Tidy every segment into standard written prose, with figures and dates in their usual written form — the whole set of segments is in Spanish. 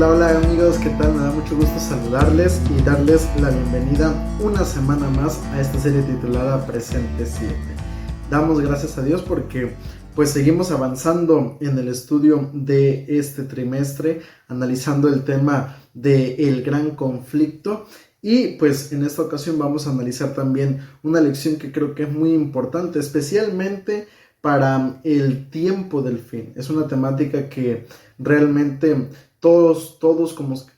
Hola, hola amigos, ¿qué tal? Me da mucho gusto saludarles y darles la bienvenida una semana más a esta serie titulada Presente 7. Damos gracias a Dios porque pues seguimos avanzando en el estudio de este trimestre, analizando el tema del gran conflicto. Y pues en esta ocasión vamos a analizar también una lección que creo que es muy importante, especialmente para el tiempo del fin. Es una temática que realmente todos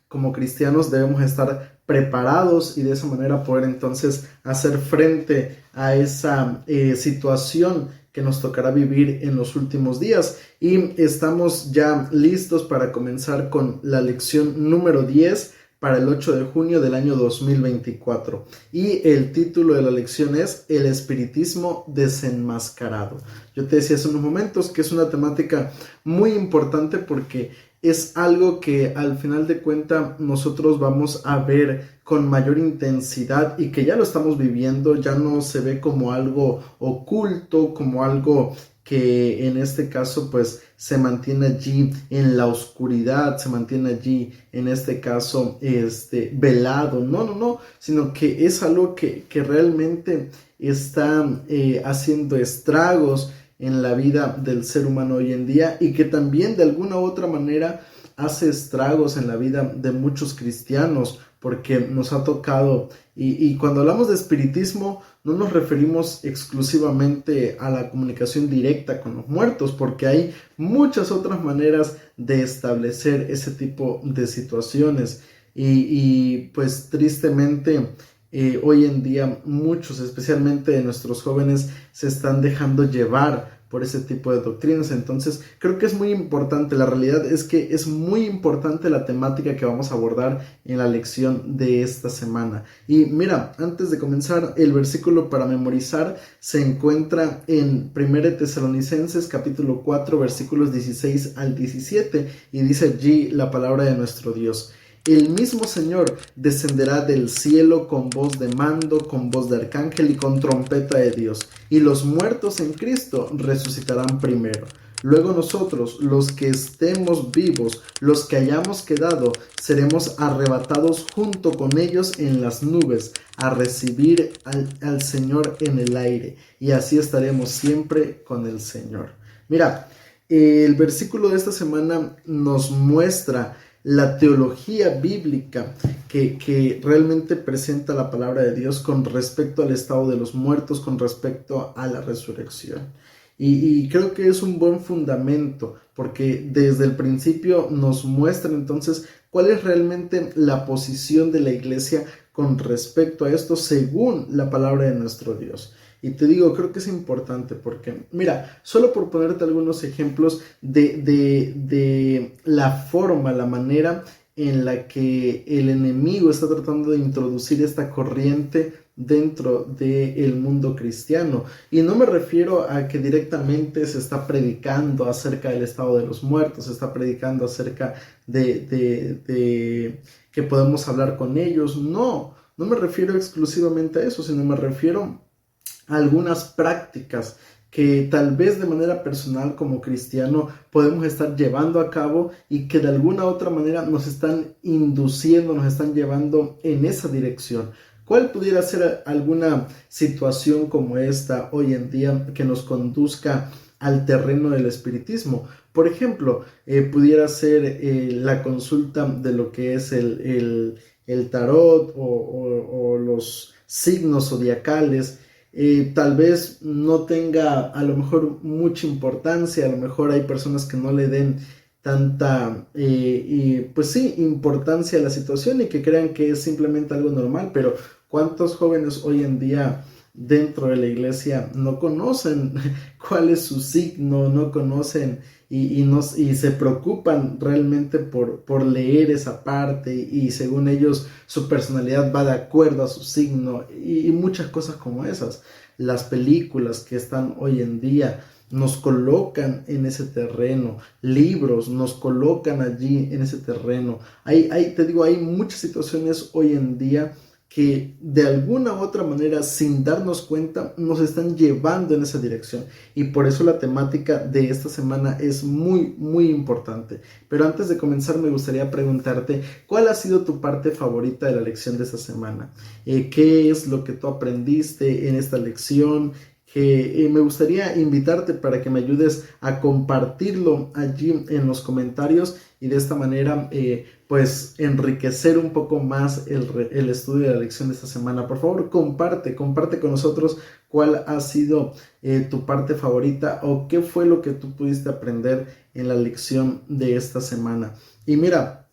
como cristianos debemos estar preparados y de esa manera poder entonces hacer frente a esa situación que nos tocará vivir en los últimos días. Y estamos ya listos para comenzar con la lección número 10 para el 8 de junio del año 2024. Y el título de la lección es El espiritismo desenmascarado. Yo te decía hace unos momentos que es una temática muy importante porque es algo que al final de cuentas nosotros vamos a ver con mayor intensidad y que ya lo estamos viviendo. Ya no se ve como algo oculto, como algo que en este caso pues se mantiene allí en la oscuridad, se mantiene allí en este caso velado, no, sino que es algo que realmente está haciendo estragos en la vida del ser humano hoy en día y que también de alguna u otra manera hace estragos en la vida de muchos cristianos porque nos ha tocado y cuando hablamos de espiritismo no nos referimos exclusivamente a la comunicación directa con los muertos porque hay muchas otras maneras de establecer ese tipo de situaciones y pues tristemente hoy en día muchos, especialmente de nuestros jóvenes, se están dejando llevar por ese tipo de doctrinas. Entonces creo que es muy importante, la realidad es que es muy importante la temática que vamos a abordar en la lección de esta semana. Y mira, antes de comenzar, el versículo para memorizar se encuentra en 1 Tesalonicenses capítulo 4 versículos 16 al 17 y dice allí la palabra de nuestro Dios. El mismo Señor descenderá del cielo con voz de mando, con voz de arcángel y con trompeta de Dios, y los muertos en Cristo resucitarán primero. Luego nosotros, los que estemos vivos, los que hayamos quedado, seremos arrebatados junto con ellos en las nubes, a recibir al Señor en el aire, y así estaremos siempre con el Señor. Mira, el versículo de esta semana nos muestra la teología bíblica que realmente presenta la palabra de Dios con respecto al estado de los muertos, con respecto a la resurrección. Y creo que es un buen fundamento porque desde el principio nos muestra entonces cuál es realmente la posición de la iglesia con respecto a esto según la palabra de nuestro Dios. Y te digo, creo que es importante porque, mira, solo por ponerte algunos ejemplos de la forma, la manera en la que el enemigo está tratando de introducir esta corriente dentro del mundo cristiano. Y no me refiero a que directamente se está predicando acerca del estado de los muertos, se está predicando acerca de que podemos hablar con ellos. No me refiero exclusivamente a eso, sino me refiero algunas prácticas que tal vez de manera personal como cristiano podemos estar llevando a cabo y que de alguna u otra manera nos están induciendo, nos están llevando en esa dirección. ¿Cuál pudiera ser alguna situación como esta hoy en día que nos conduzca al terreno del espiritismo? Por ejemplo, pudiera ser la consulta de lo que es el tarot o los signos zodiacales. Tal vez no tenga a lo mejor mucha importancia, a lo mejor hay personas que no le den tanta pues sí, importancia a la situación y que crean que es simplemente algo normal, pero ¿cuántos jóvenes hoy en día dentro de la iglesia no conocen cuál es su signo, no conocen y se preocupan realmente por leer esa parte y según ellos su personalidad va de acuerdo a su signo y muchas cosas como esas? Las películas que están hoy en día nos colocan en ese terreno, libros nos colocan allí en ese terreno. Te digo, hay muchas situaciones hoy en día que de alguna u otra manera, sin darnos cuenta, nos están llevando en esa dirección. Y por eso la temática de esta semana es muy, muy importante. Pero antes de comenzar, me gustaría preguntarte, ¿cuál ha sido tu parte favorita de la lección de esta semana? ¿Qué es lo que tú aprendiste en esta lección? Que me gustaría invitarte para que me ayudes a compartirlo allí en los comentarios y de esta manera pues enriquecer un poco más el estudio de la lección de esta semana. Por favor, comparte con nosotros cuál ha sido tu parte favorita o qué fue lo que tú pudiste aprender en la lección de esta semana. Y mira,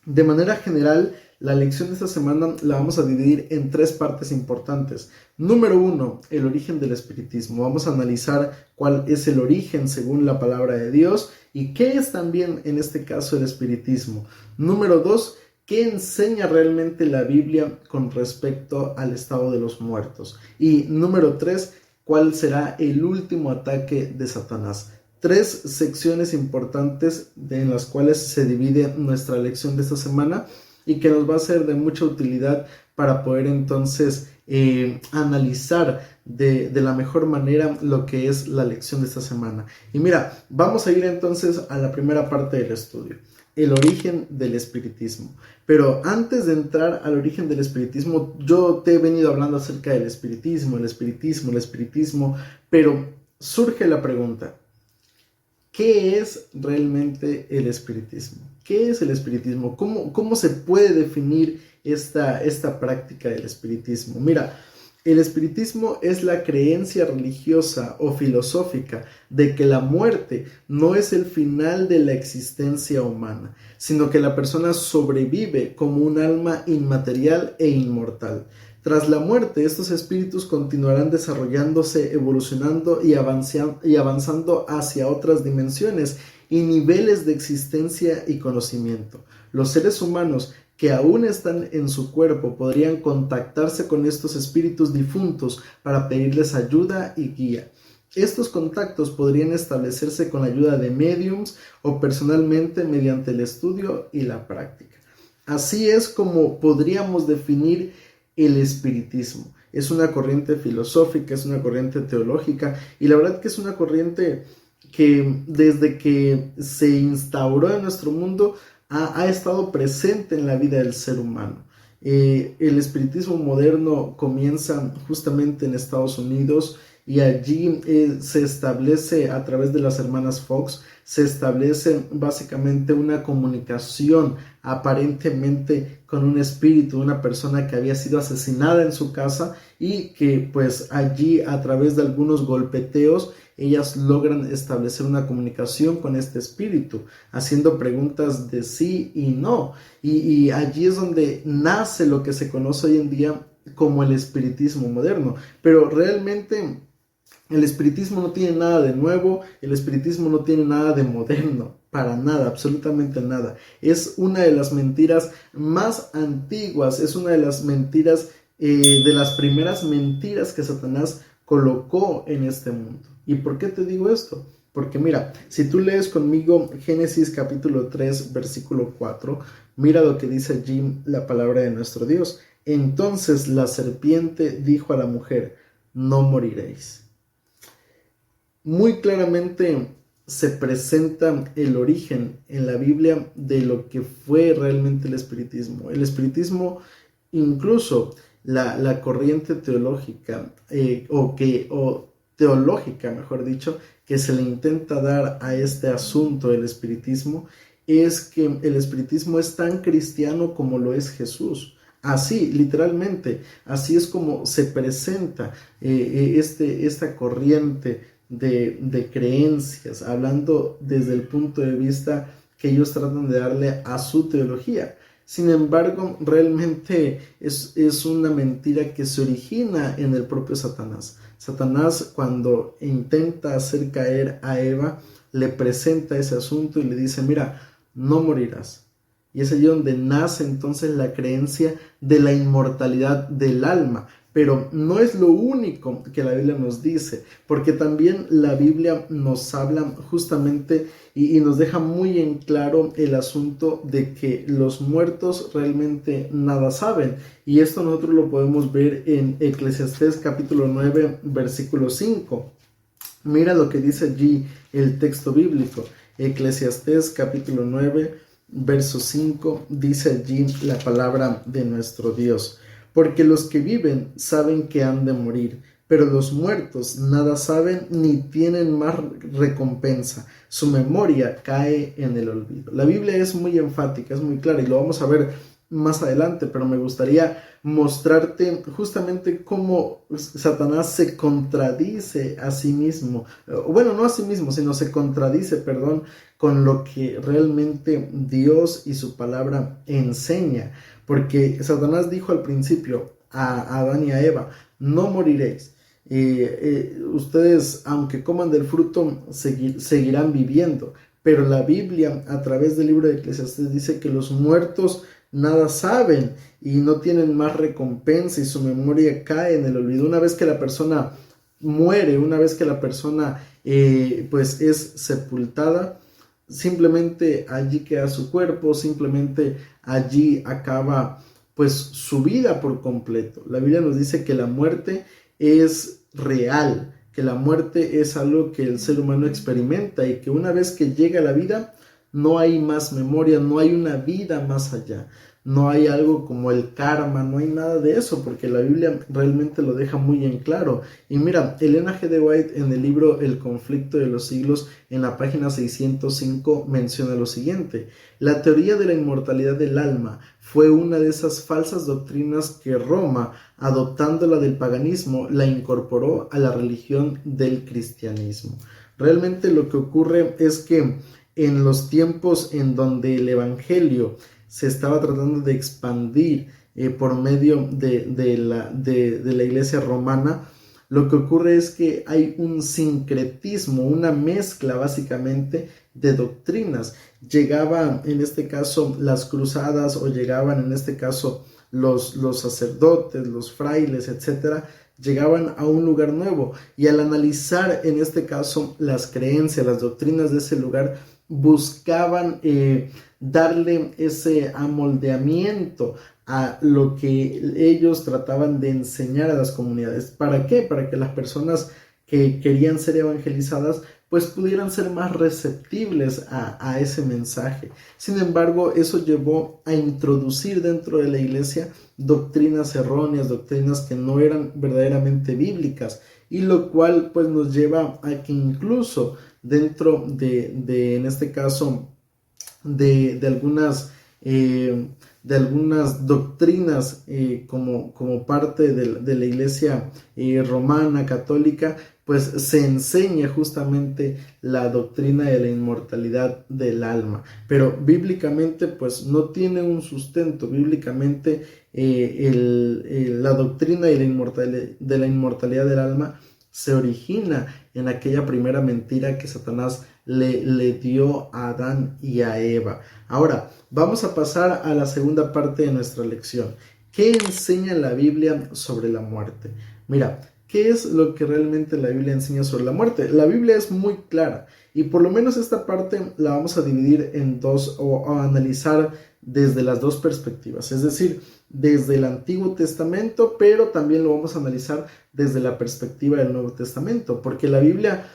de manera general, la lección de esta semana la vamos a dividir en 3 partes importantes. Número 1, el origen del espiritismo. Vamos a analizar cuál es el origen según la palabra de Dios y qué es también en este caso el espiritismo. Número 2, qué enseña realmente la Biblia con respecto al estado de los muertos. Y número 3, cuál será el último ataque de Satanás. 3 secciones importantes en las cuales se divide nuestra lección de esta semana y que nos va a ser de mucha utilidad para poder entonces analizar de la mejor manera lo que es la lección de esta semana. Y mira, vamos a ir entonces a la primera parte del estudio, el origen del espiritismo. Pero antes de entrar al origen del espiritismo, yo te he venido hablando acerca del espiritismo, pero surge la pregunta, ¿qué es realmente el espiritismo? ¿Qué es el espiritismo? ¿Cómo se puede definir esta práctica del espiritismo? Mira, el espiritismo es la creencia religiosa o filosófica de que la muerte no es el final de la existencia humana, sino que la persona sobrevive como un alma inmaterial e inmortal. Tras la muerte, estos espíritus continuarán desarrollándose, evolucionando y avanzando hacia otras dimensiones y niveles de existencia y conocimiento. Los seres humanos que aún están en su cuerpo podrían contactarse con estos espíritus difuntos para pedirles ayuda y guía. Estos contactos podrían establecerse con la ayuda de médiums o personalmente mediante el estudio y la práctica. Así es como podríamos definir el espiritismo. Es una corriente filosófica, es una corriente teológica y la verdad que es una corriente que desde que se instauró en nuestro mundo ha estado presente en la vida del ser humano. El espiritismo moderno comienza justamente en Estados Unidos y allí se establece a través de las hermanas Fox, se establece básicamente una comunicación aparentemente con un espíritu, una persona que había sido asesinada en su casa y que pues allí a través de algunos golpeteos ellas logran establecer una comunicación con este espíritu, haciendo preguntas de sí y no. Y allí es donde nace lo que se conoce hoy en día como el espiritismo moderno. Pero realmente el espiritismo no tiene nada de nuevo, el espiritismo no tiene nada de moderno, para nada, absolutamente nada. Es una de las mentiras más antiguas, es una de las mentiras, de las primeras mentiras que Satanás colocó en este mundo. ¿Y por qué te digo esto? Porque mira, si tú lees conmigo Génesis capítulo 3, versículo 4, mira lo que dice allí la palabra de nuestro Dios. Entonces la serpiente dijo a la mujer, no moriréis. Muy claramente se presenta el origen en la Biblia de lo que fue realmente el espiritismo. El espiritismo, incluso la corriente teológica, o teológica, mejor dicho, que se le intenta dar a este asunto del espiritismo, es que el espiritismo es tan cristiano como lo es Jesús. Así, literalmente, así es como se presenta esta corriente de creencias, hablando desde el punto de vista que ellos tratan de darle a su teología. Sin embargo, realmente es una mentira que se origina en el propio Satanás. Satanás, cuando intenta hacer caer a Eva, le presenta ese asunto y le dice, mira, no morirás. Y es allí donde nace entonces la creencia de la inmortalidad del alma. Pero no es lo único que la Biblia nos dice, porque también la Biblia nos habla justamente y nos deja muy en claro el asunto de que los muertos realmente nada saben. Y esto nosotros lo podemos ver en Eclesiastés capítulo 9, versículo 5. Mira lo que dice allí el texto bíblico. Eclesiastés capítulo 9, verso 5, dice allí la palabra de nuestro Dios. Porque los que viven saben que han de morir, pero los muertos nada saben ni tienen más recompensa. Su memoria cae en el olvido. La Biblia es muy enfática, es muy clara y lo vamos a ver más adelante, pero me gustaría mostrarte justamente cómo Satanás se contradice a sí mismo. Bueno, no a sí mismo, sino se contradice, perdón, con lo que realmente Dios y su palabra enseña. Porque Satanás dijo al principio a Adán y a Eva, no moriréis. Ustedes, aunque coman del fruto, seguirán viviendo. Pero la Biblia, a través del libro de Eclesiastés, dice que los muertos nada saben y no tienen más recompensa y su memoria cae en el olvido. Una vez que la persona muere, una vez que la persona pues es sepultada, simplemente allí queda su cuerpo, simplemente allí acaba pues su vida por completo. La Biblia nos dice que la muerte es real, que la muerte es algo que el ser humano experimenta y que una vez que llega la vida no hay más memoria, no hay una vida más allá. No hay algo como el karma, no hay nada de eso, porque la Biblia realmente lo deja muy en claro. Y mira, Elena G. de White en el libro El conflicto de los siglos, en la página 605, menciona lo siguiente: la teoría de la inmortalidad del alma fue una de esas falsas doctrinas que Roma, adoptándola del paganismo, la incorporó a la religión del cristianismo. Realmente lo que ocurre es que en los tiempos en donde el evangelio se estaba tratando de expandir por medio de la iglesia romana, lo que ocurre es que hay un sincretismo, una mezcla básicamente de doctrinas. Llegaban en este caso las cruzadas, o llegaban en este caso los sacerdotes, los frailes, etcétera, llegaban a un lugar nuevo y al analizar en este caso las creencias, las doctrinas de ese lugar, buscaban darle ese amoldeamiento a lo que ellos trataban de enseñar a las comunidades. ¿Para qué? Para que las personas que querían ser evangelizadas pues pudieran ser más receptibles a ese mensaje. Sin embargo, eso llevó a introducir dentro de la iglesia doctrinas erróneas, doctrinas que no eran verdaderamente bíblicas, y lo cual pues nos lleva a que incluso dentro en este caso, de algunas doctrinas como parte de la iglesia romana católica, pues se enseña justamente la doctrina de la inmortalidad del alma, pero bíblicamente pues no tiene un sustento. Bíblicamente la doctrina de la inmortalidad del alma se origina en aquella primera mentira que Satanás le dio a Adán y a Eva. Ahora, vamos a pasar a la segunda parte de nuestra lección. ¿Qué enseña la Biblia sobre la muerte? Mira, ¿qué es lo que realmente la Biblia enseña sobre la muerte? La Biblia es muy clara y por lo menos esta parte la vamos a dividir en dos, o a analizar desde las dos perspectivas, es decir, desde el Antiguo Testamento, pero también lo vamos a analizar desde la perspectiva del Nuevo Testamento, porque la Biblia,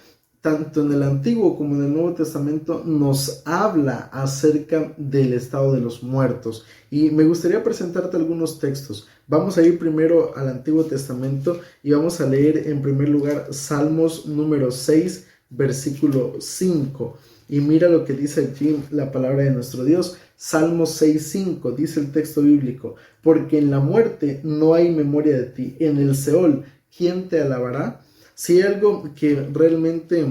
tanto en el Antiguo como en el Nuevo Testamento, nos habla acerca del estado de los muertos. Y me gustaría presentarte algunos textos. Vamos a ir primero al Antiguo Testamento y vamos a leer en primer lugar Salmos número 6, versículo 5. Y mira lo que dice allí la palabra de nuestro Dios. Salmos 6:5, dice el texto bíblico: porque en la muerte no hay memoria de ti, en el Seol, ¿quién te alabará? Si hay algo que realmente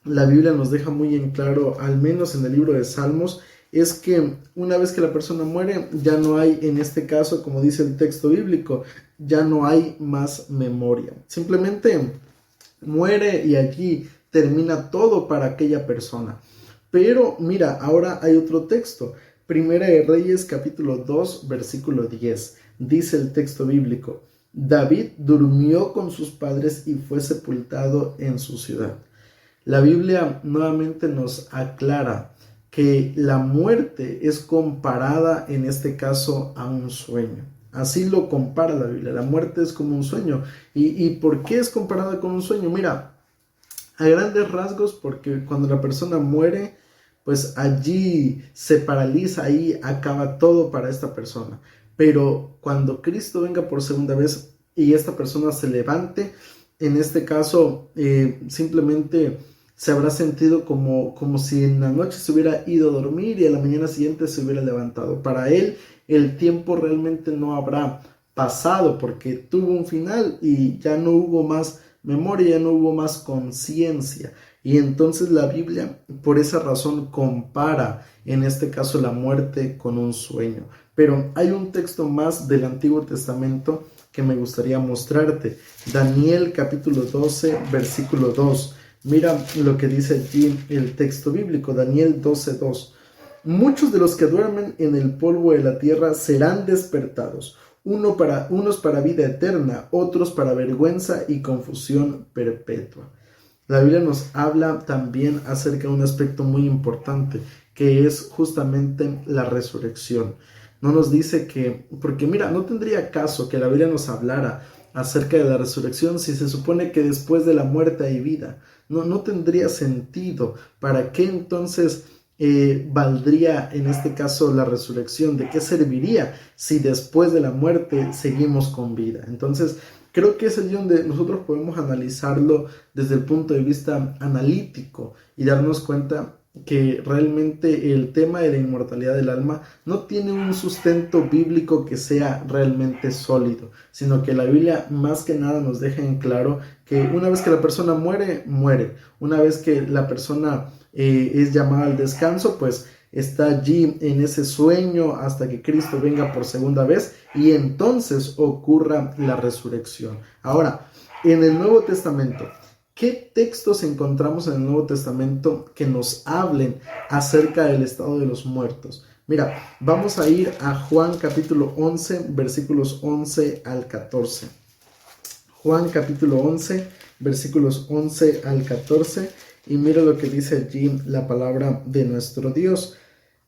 la Biblia nos deja muy en claro, al menos en el libro de Salmos, es que una vez que la persona muere, ya no hay, en este caso, como dice el texto bíblico, ya no hay más memoria. Simplemente muere y allí termina todo para aquella persona. Pero mira, ahora hay otro texto. Primera de Reyes capítulo 2, versículo 10. Dice el texto bíblico: David durmió con sus padres y fue sepultado en su ciudad. La Biblia nuevamente nos aclara que la muerte es comparada en este caso a un sueño. Así lo compara la Biblia. La muerte es como un sueño. ¿Y por qué es comparada con un sueño? Mira, a grandes rasgos, porque cuando la persona muere, pues allí se paraliza, ahí acaba todo para esta persona. Pero cuando Cristo venga por segunda vez y esta persona se levante, en este caso simplemente se habrá sentido como si en la noche se hubiera ido a dormir y a la mañana siguiente se hubiera levantado. Para él el tiempo realmente no habrá pasado porque tuvo un final y ya no hubo más memoria, ya no hubo más conciencia. Y entonces la Biblia por esa razón compara en este caso la muerte con un sueño. Pero hay un texto más del Antiguo Testamento que me gustaría mostrarte. Daniel capítulo 12 versículo 2. Mira lo que dice allí el texto bíblico, Daniel 12:2. Muchos de los que duermen en el polvo de la tierra serán despertados, unos para vida eterna, otros para vergüenza y confusión perpetua. La Biblia nos habla también acerca de un aspecto muy importante, que es justamente la resurrección. No nos dice que, porque mira, no tendría caso que la Biblia nos hablara acerca de la resurrección si se supone que después de la muerte hay vida. No tendría sentido. ¿Para qué entonces valdría en este caso la resurrección? ¿De qué serviría si después de la muerte seguimos con vida? Entonces creo que es allí donde nosotros podemos analizarlo desde el punto de vista analítico y darnos cuenta que realmente el tema de la inmortalidad del alma no tiene un sustento bíblico que sea realmente sólido, sino que la Biblia más que nada nos deja en claro que una vez que la persona muere, muere. Una vez que la persona es llamada al descanso, pues está allí en ese sueño hasta que Cristo venga por segunda vez y entonces ocurra la resurrección. Ahora, en el Nuevo Testamento, ¿qué textos encontramos en el Nuevo Testamento que nos hablen acerca del estado de los muertos? Mira, vamos a ir a Juan capítulo 11, versículos 11 al 14. Juan capítulo 11, versículos 11 al 14. Y mira lo que dice allí la palabra de nuestro Dios.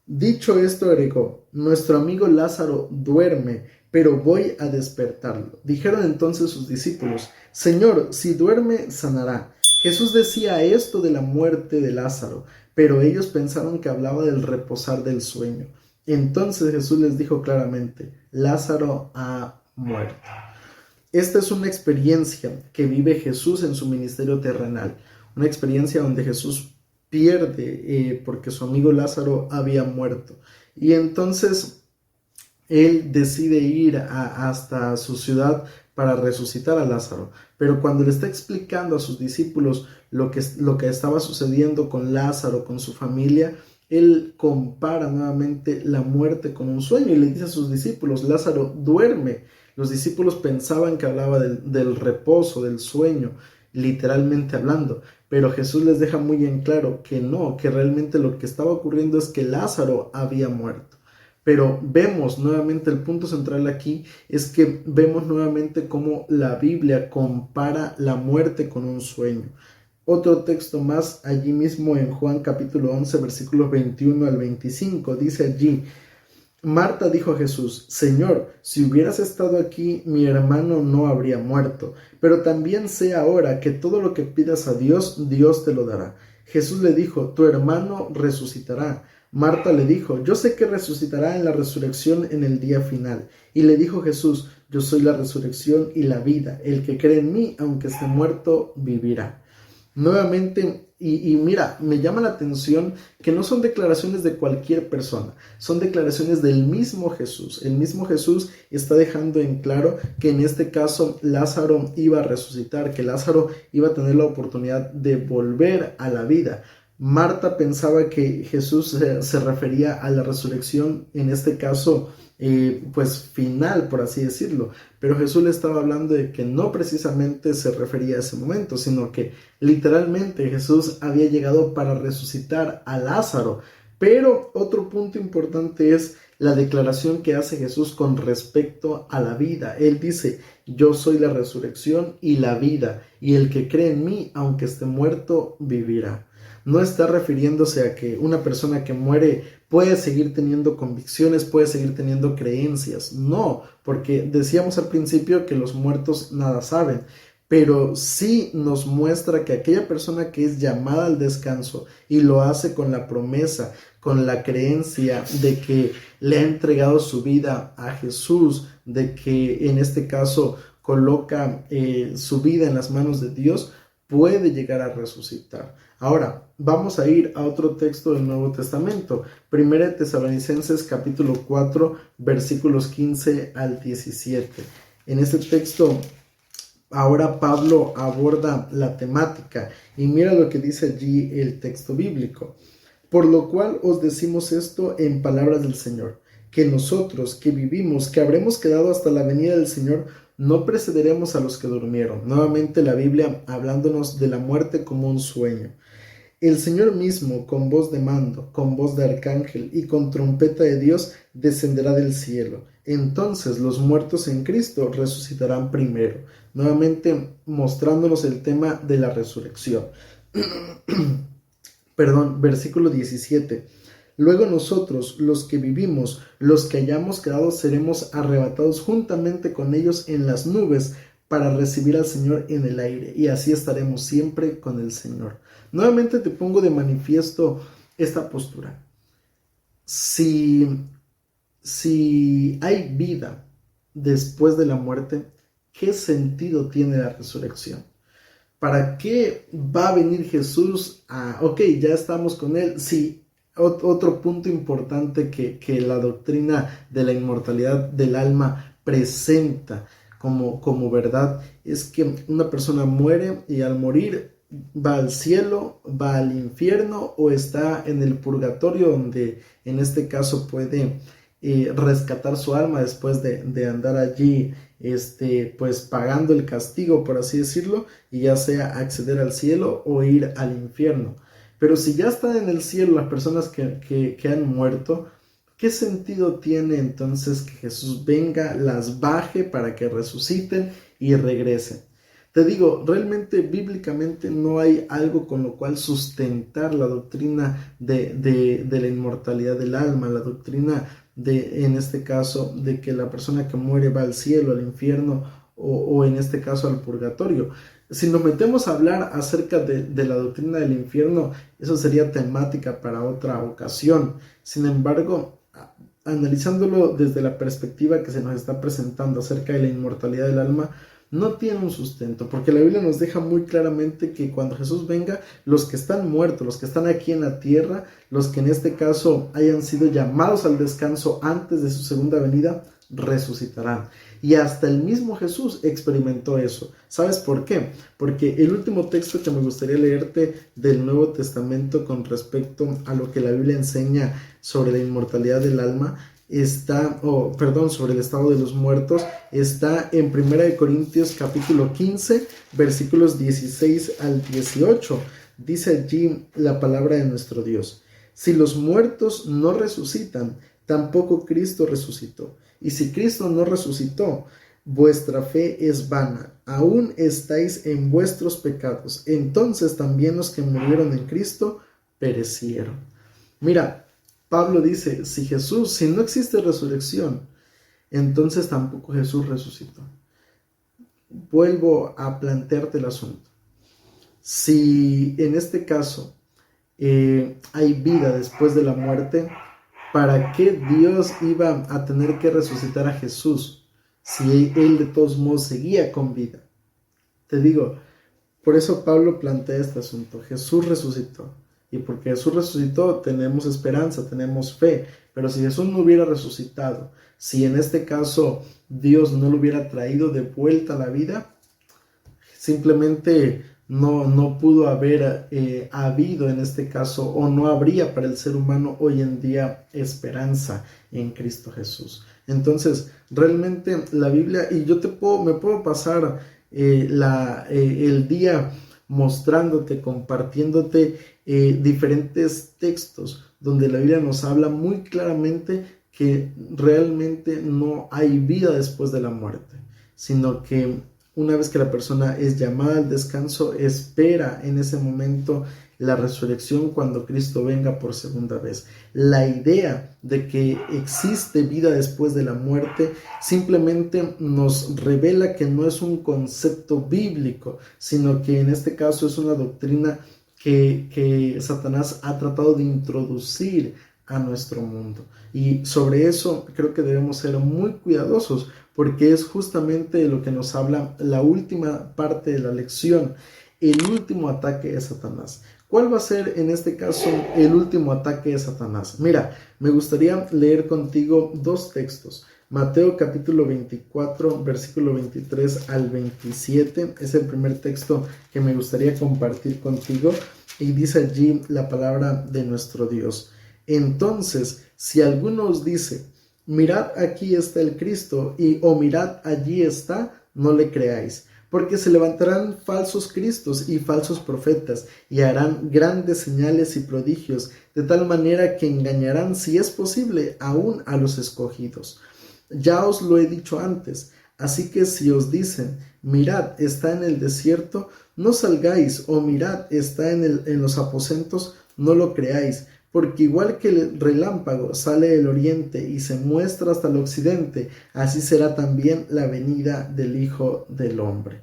Dicho esto, agregó: nuestro amigo Lázaro duerme, pero voy a despertarlo. Dijeron entonces sus discípulos: Señor, si duerme, sanará. Jesús decía esto de la muerte de Lázaro, pero ellos pensaron que hablaba del reposar del sueño. Entonces Jesús les dijo claramente: Lázaro ha muerto. Esta es una experiencia que vive Jesús en su ministerio terrenal, una experiencia donde Jesús pierde porque su amigo Lázaro había muerto. Y entonces él decide ir hasta su ciudad para resucitar a Lázaro. Pero cuando le está explicando a sus discípulos lo que estaba sucediendo con Lázaro, con su familia, él compara nuevamente la muerte con un sueño y le dice a sus discípulos: Lázaro duerme. Los discípulos pensaban que hablaba del reposo, del sueño, literalmente hablando. Pero Jesús les deja muy en claro que no, que realmente lo que estaba ocurriendo es que Lázaro había muerto. Pero vemos nuevamente, el punto central aquí es que vemos nuevamente cómo la Biblia compara la muerte con un sueño. Otro texto más allí mismo en Juan capítulo 11 versículos 21 al 25 dice allí: Marta dijo a Jesús: Señor, si hubieras estado aquí, mi hermano no habría muerto. Pero también sé ahora que todo lo que pidas a Dios, Dios te lo dará. Jesús le dijo: tu hermano resucitará. Marta le dijo: yo sé que resucitará en la resurrección en el día final. Y le dijo Jesús: yo soy la resurrección y la vida. El que cree en mí, aunque esté muerto, vivirá. Nuevamente, y mira, me llama la atención que no son declaraciones de cualquier persona, son declaraciones del mismo Jesús. El mismo Jesús está dejando en claro que en este caso Lázaro iba a resucitar, que Lázaro iba a tener la oportunidad de volver a la vida. Marta pensaba que Jesús se refería a la resurrección, en este caso pues final, por así decirlo, pero Jesús le estaba hablando de que no precisamente se refería a ese momento, sino que literalmente Jesús había llegado para resucitar a Lázaro. Pero otro punto importante es la declaración que hace Jesús con respecto a la vida. Él dice: yo soy la resurrección y la vida, y el que cree en mí, aunque esté muerto, vivirá. No está refiriéndose a que una persona que muere puede seguir teniendo convicciones, puede seguir teniendo creencias. No, porque decíamos al principio que los muertos nada saben, pero sí nos muestra que aquella persona que es llamada al descanso y lo hace con la promesa, con la creencia de que le ha entregado su vida a Jesús, de que en este caso coloca su vida en las manos de Dios, puede llegar a resucitar. Ahora, vamos a ir a otro texto del Nuevo Testamento, 1 Tesalonicenses capítulo 4, versículos 15 al 17. En este texto, ahora Pablo aborda la temática y mira lo que dice allí el texto bíblico. Por lo cual os decimos esto en palabras del Señor, que nosotros que vivimos, que habremos quedado hasta la venida del Señor, no precederemos a los que durmieron. Nuevamente la Biblia hablándonos de la muerte como un sueño. El Señor mismo, con voz de mando, con voz de arcángel y con trompeta de Dios, descenderá del cielo. Entonces los muertos en Cristo resucitarán primero. Nuevamente mostrándonos el tema de la resurrección. Versículo 17. Luego nosotros, los que vivimos, los que hayamos quedado, seremos arrebatados juntamente con ellos en las nubes para recibir al Señor en el aire, y así estaremos siempre con el Señor. Nuevamente te pongo de manifiesto esta postura. Si hay vida después de la muerte, ¿qué sentido tiene la resurrección? ¿Para qué va a venir Jesús ya estamos con Él? Sí, otro punto importante que la doctrina de la inmortalidad del alma presenta como verdad es que una persona muere y al morir va al cielo, va al infierno o está en el purgatorio, donde en este caso puede rescatar su alma después de andar allí pues pagando el castigo, por así decirlo, y ya sea acceder al cielo o ir al infierno. Pero si ya están en el cielo las personas que han muerto, ¿qué sentido tiene entonces que Jesús venga, las baje para que resuciten y regresen? Te digo, realmente bíblicamente no hay algo con lo cual sustentar la doctrina de la inmortalidad del alma, la doctrina en este caso, de que la persona que muere va al cielo, al infierno o en este caso al purgatorio. Si nos metemos a hablar acerca de la doctrina del infierno, eso sería temática para otra ocasión. Sin embargo, analizándolo desde la perspectiva que se nos está presentando acerca de la inmortalidad del alma, no tiene un sustento, porque la Biblia nos deja muy claramente que cuando Jesús venga, los que están muertos, los que están aquí en la tierra, los que en este caso hayan sido llamados al descanso antes de su segunda venida, resucitarán. Y hasta el mismo Jesús experimentó eso. ¿Sabes por qué? Porque el último texto que me gustaría leerte del Nuevo Testamento con respecto a lo que la Biblia enseña sobre la inmortalidad del alma sobre el estado de los muertos, está en 1 Corintios capítulo 15, versículos 16 al 18. Dice allí la palabra de nuestro Dios: si los muertos no resucitan, tampoco Cristo resucitó. Y si Cristo no resucitó, vuestra fe es vana, aún estáis en vuestros pecados. Entonces también los que murieron en Cristo perecieron. Mira, Pablo dice, si no existe resurrección, entonces tampoco Jesús resucitó. Vuelvo a plantearte el asunto. Si en este caso hay vida después de la muerte, ¿para qué Dios iba a tener que resucitar a Jesús si Él de todos modos seguía con vida? Te digo, por eso Pablo plantea este asunto. Jesús resucitó. Y porque Jesús resucitó, tenemos esperanza, tenemos fe. Pero si Jesús no hubiera resucitado, si en este caso Dios no lo hubiera traído de vuelta a la vida, simplemente no pudo haber habido en este caso, o no habría para el ser humano hoy en día esperanza en Cristo Jesús. Entonces, realmente la Biblia, y yo me puedo pasar el día mostrándote, compartiéndote diferentes textos donde la Biblia nos habla muy claramente que realmente no hay vida después de la muerte, sino que una vez que la persona es llamada al descanso, espera en ese momento la resurrección cuando Cristo venga por segunda vez. La idea de que existe vida después de la muerte simplemente nos revela que no es un concepto bíblico, sino que en este caso es una doctrina que Satanás ha tratado de introducir a nuestro mundo. Y sobre eso creo que debemos ser muy cuidadosos, porque es justamente lo que nos habla la última parte de la lección, el último ataque de Satanás. ¿Cuál va a ser en este caso el último ataque de Satanás? Mira, me gustaría leer contigo dos textos. Mateo capítulo 24, versículo 23 al 27, es el primer texto que me gustaría compartir contigo, y dice allí la palabra de nuestro Dios. Entonces, si alguno os dice, mirad aquí está el Cristo, o mirad allí está, no le creáis, porque se levantarán falsos cristos y falsos profetas, y harán grandes señales y prodigios, de tal manera que engañarán, si es posible, aún a los escogidos. Ya os lo he dicho antes, así que si os dicen, mirad, está en el desierto, no salgáis, o mirad, está en los aposentos, no lo creáis, porque igual que el relámpago sale del oriente y se muestra hasta el occidente, así será también la venida del Hijo del Hombre.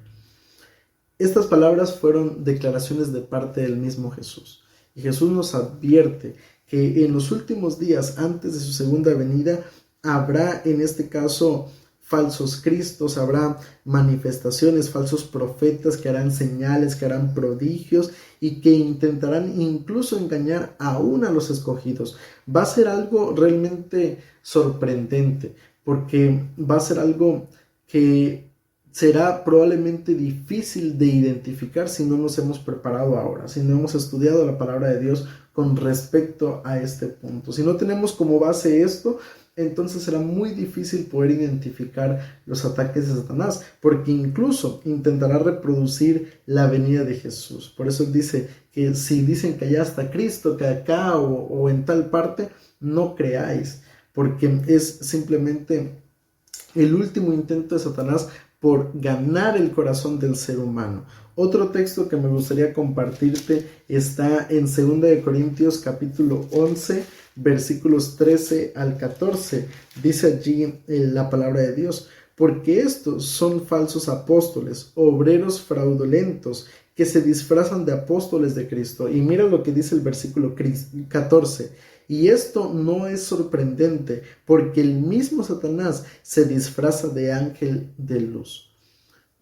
Estas palabras fueron declaraciones de parte del mismo Jesús. Y Jesús nos advierte que en los últimos días, antes de su segunda venida, habrá en este caso falsos cristos, habrá manifestaciones, falsos profetas que harán señales, que harán prodigios y que intentarán incluso engañar aún a los escogidos. Va a ser algo realmente sorprendente, porque va a ser algo que será probablemente difícil de identificar si no nos hemos preparado ahora, si no hemos estudiado la palabra de Dios con respecto a este punto. Si no tenemos como base esto, entonces será muy difícil poder identificar los ataques de Satanás, porque incluso intentará reproducir la venida de Jesús. Por eso dice que si dicen que allá está Cristo, que acá o en tal parte, no creáis, porque es simplemente el último intento de Satanás por ganar el corazón del ser humano. Otro texto que me gustaría compartirte está en 2 Corintios capítulo 11, versículos 13 al 14. Dice allí la palabra de Dios: porque estos son falsos apóstoles, obreros fraudulentos, que se disfrazan de apóstoles de Cristo. Y mira lo que dice el versículo 14. Y esto no es sorprendente, porque el mismo Satanás se disfraza de ángel de luz.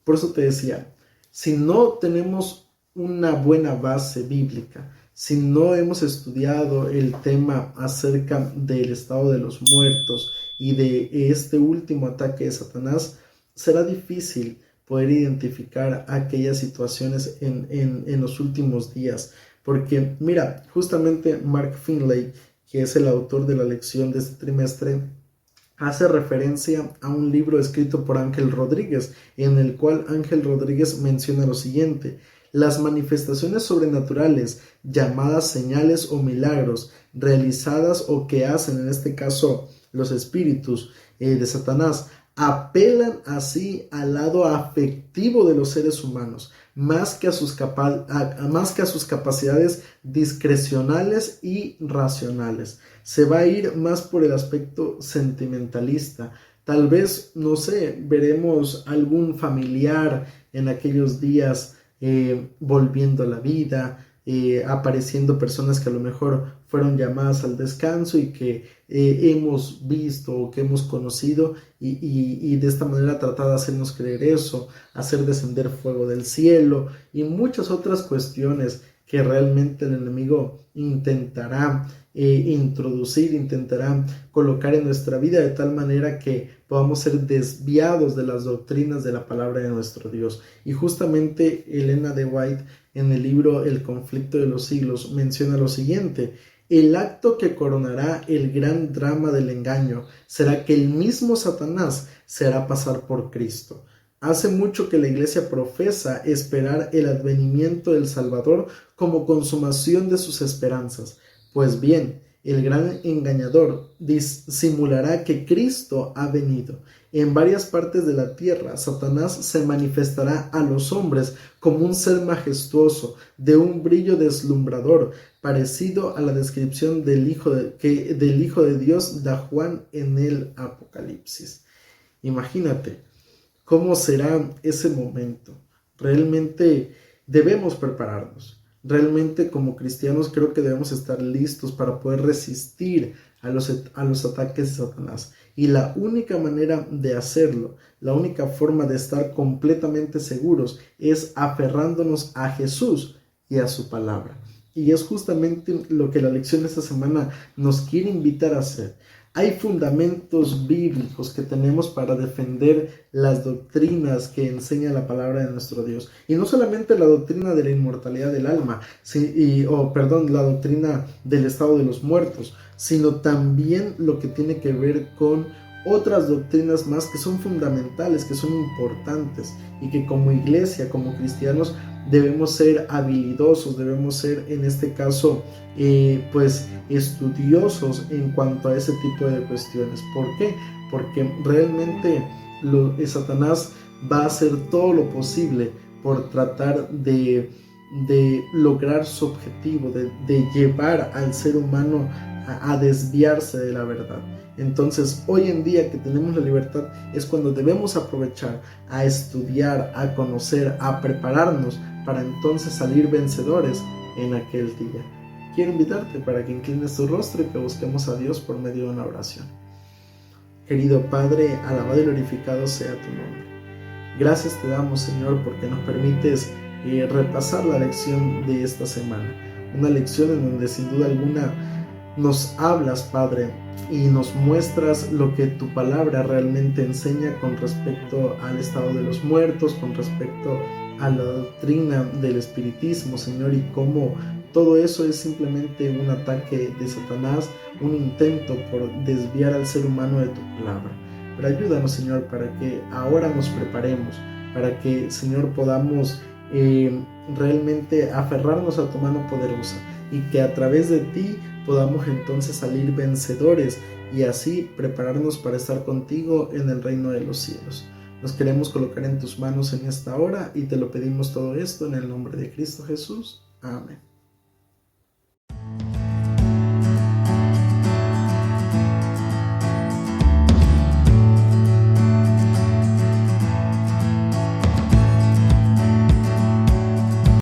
Por eso te decía, si no tenemos una buena base bíblica, si no hemos estudiado el tema acerca del estado de los muertos y de este último ataque de Satanás, será difícil poder identificar aquellas situaciones en los últimos días. Porque mira, justamente Mark Finley, que es el autor de la lección de este trimestre, hace referencia a un libro escrito por Ángel Rodríguez, en el cual Ángel Rodríguez menciona lo siguiente: las manifestaciones sobrenaturales, llamadas señales o milagros, realizadas o que hacen, en este caso, los espíritus de Satanás, apelan así al lado afectivo de los seres humanos, más que a sus capacidades discrecionales y racionales. Se va a ir más por el aspecto sentimentalista. Tal vez, no sé, veremos algún familiar en aquellos días volviendo a la vida, apareciendo personas que a lo mejor fueron llamadas al descanso y que hemos visto o que hemos conocido, y de esta manera tratar de hacernos creer eso, hacer descender fuego del cielo y muchas otras cuestiones que realmente el enemigo intentará introducir, intentará colocar en nuestra vida de tal manera que podamos ser desviados de las doctrinas de la palabra de nuestro Dios. Y justamente Elena de White, en el libro El conflicto de los siglos, menciona lo siguiente: el acto que coronará el gran drama del engaño será que el mismo Satanás se hará pasar por Cristo. Hace mucho que la Iglesia profesa esperar el advenimiento del Salvador como consumación de sus esperanzas. Pues bien, El gran engañador disimulará que Cristo ha venido. En varias partes de la tierra, Satanás se manifestará a los hombres como un ser majestuoso, de un brillo deslumbrador, parecido a la descripción del Hijo de Dios da Juan en el Apocalipsis. Imagínate cómo será ese momento. Realmente debemos prepararnos. Realmente como cristianos creo que debemos estar listos para poder resistir a los ataques de Satanás. Y la única manera de hacerlo, la única forma de estar completamente seguros es aferrándonos a Jesús y a su palabra. Y es justamente lo que la lección de esta semana nos quiere invitar a hacer. Hay fundamentos bíblicos que tenemos para defender las doctrinas que enseña la palabra de nuestro Dios. Y no solamente la doctrina de la inmortalidad del alma, la doctrina del estado de los muertos, sino también lo que tiene que ver con otras doctrinas más que son fundamentales, que son importantes y que como iglesia, como cristianos, debemos ser habilidosos, debemos ser en este caso estudiosos en cuanto a ese tipo de cuestiones. ¿Por qué? Porque realmente Satanás va a hacer todo lo posible por tratar de lograr su objetivo, de llevar al ser humano a desviarse de la verdad. Entonces, hoy en día que tenemos la libertad es cuando debemos aprovechar a estudiar, a conocer, a prepararnos para entonces salir vencedores en aquel día. Quiero invitarte para que inclines tu rostro y que busquemos a Dios por medio de una oración. Querido Padre, alabado y glorificado sea tu nombre. Gracias te damos, Señor, porque nos permites repasar la lección de esta semana. Una lección en donde sin duda alguna nos hablas, Padre, y nos muestras lo que tu palabra realmente enseña con respecto al estado de los muertos, con respecto a la doctrina del espiritismo, Señor, y cómo todo eso es simplemente un ataque de Satanás, un intento por desviar al ser humano de tu palabra. Pero ayúdanos, Señor, para que ahora nos preparemos, para que, Señor, podamos realmente aferrarnos a tu mano poderosa y que a través de ti podamos entonces salir vencedores y así prepararnos para estar contigo en el reino de los cielos. Nos queremos colocar en tus manos en esta hora y te lo pedimos todo esto en el nombre de Cristo Jesús. Amén.